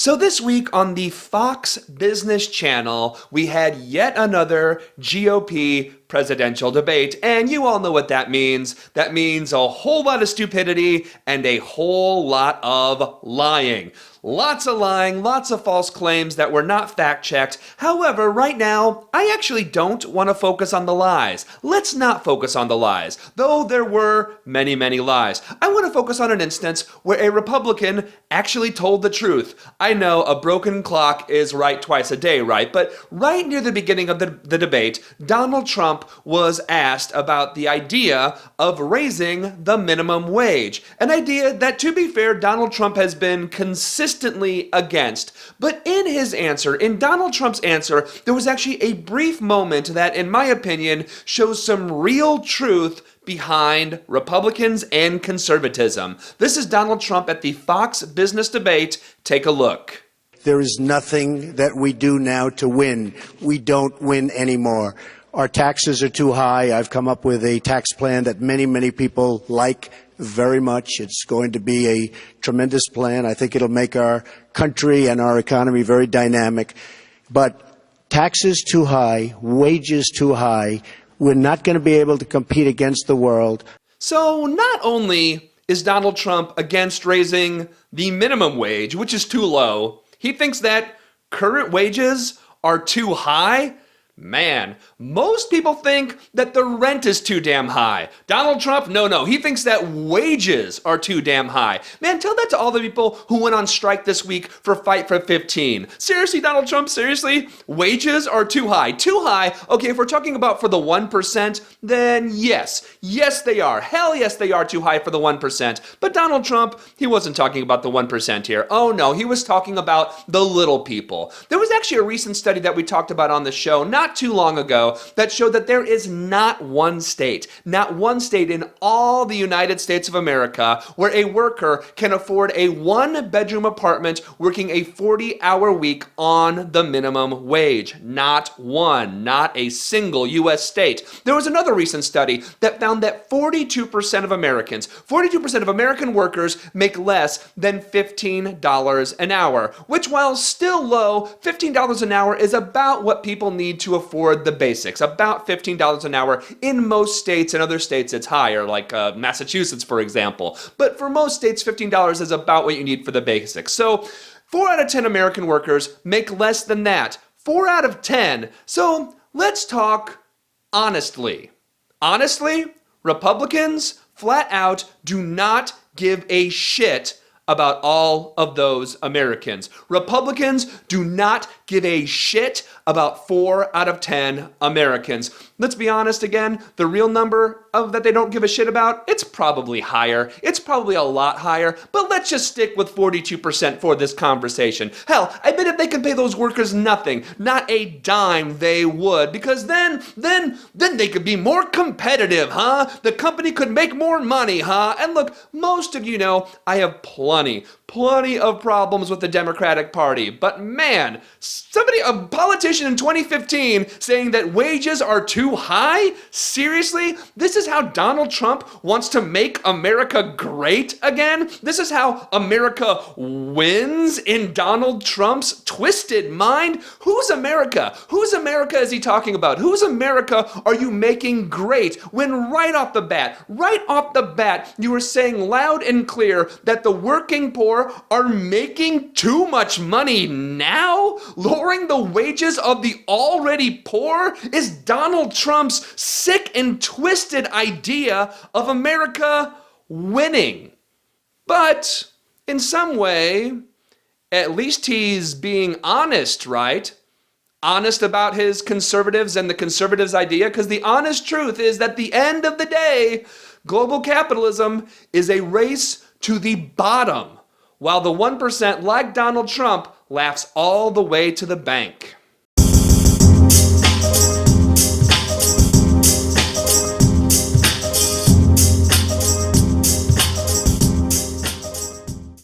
So this week on the Fox Business Channel, we had yet another GOP presidential debate, and you all know what that means. That means a whole lot of stupidity and a whole lot of lying. Lots of lying, lots of false claims that were not fact-checked. However, right now, I actually don't want to focus on the lies. Let's not focus on the lies, though there were many, many lies. I want to focus on an instance where a Republican actually told the truth. I know a broken clock is right twice a day, right? But right near the beginning of the debate, Donald Trump was asked about the idea of raising the minimum wage. An idea that, to be fair, Donald Trump has been consistently against. But in his answer, in Donald Trump's answer, there was actually a brief moment that, in my opinion, shows some real truth behind Republicans and conservatism. This is Donald Trump at the Fox Business Debate. Take a look. There is nothing that we do now to win. We don't win anymore. Our taxes are too high. I've come up with a tax plan that many, many people like very much. It's going to be a tremendous plan. I think it'll make our country and our economy very dynamic. But taxes too high, wages too high. We're not going to be able to compete against the world. So not only is Donald Trump against raising the minimum wage, which is too low, he thinks that current wages are too high. Man, most people think that the rent is too damn high. Donald Trump, no, he thinks that wages are too damn high. Man, tell that to all the people who went on strike this week for Fight for 15. Seriously, Donald Trump, seriously? Wages are too high. Too high? Okay, if we're talking about for the 1%, then yes. Yes, they are. Hell yes, they are too high for the 1%. But Donald Trump, he wasn't talking about the 1% here. Oh no, he was talking about the little people. There was actually a recent study that we talked about on the show, not too long ago, that showed that there is not one state in all the United States of America where a worker can afford a one-bedroom apartment working a 40-hour week on the minimum wage. Not one, not a single U.S. state. There was another recent study that found that 42% of American workers make less than $15 an hour, which, while still low, $15 an hour is about what people need to afford the basics, about $15 an hour in most states. In other states it's higher, like Massachusetts, for example. But for most states, $15 is about what you need for the basics. So 4 out of 10 American workers make less than that. 4 out of 10. So let's talk honestly. Honestly, Republicans flat out do not give a shit about all of those Americans. Republicans do not give a shit about 4 out of 10 Americans. Let's be honest again, the real number of that they don't give a shit about, it's probably higher. It's probably a lot higher, but let's just stick with 42% for this conversation. Hell, I bet if they could pay those workers nothing, not a dime, they would, because then they could be more competitive, huh? The company could make more money, huh? And look, most of you know I have plenty of problems with the Democratic Party, but man, a politician in 2015 saying that wages are too high? Seriously? This is how Donald Trump wants to make America great again? This is how America wins in Donald Trump's twisted mind? Who's America? Whose America is he talking about? Whose America are you making great when right off the bat, you were saying loud and clear that the working poor are making too much money now? Lowering the wages of the already poor is Donald Trump's sick and twisted idea of America winning. But in some way, at least he's being honest, right? Honest about his conservatives and the conservatives' idea, because the honest truth is that at the end of the day, global capitalism is a race to the bottom, while the 1%, like Donald Trump, laughs all the way to the bank.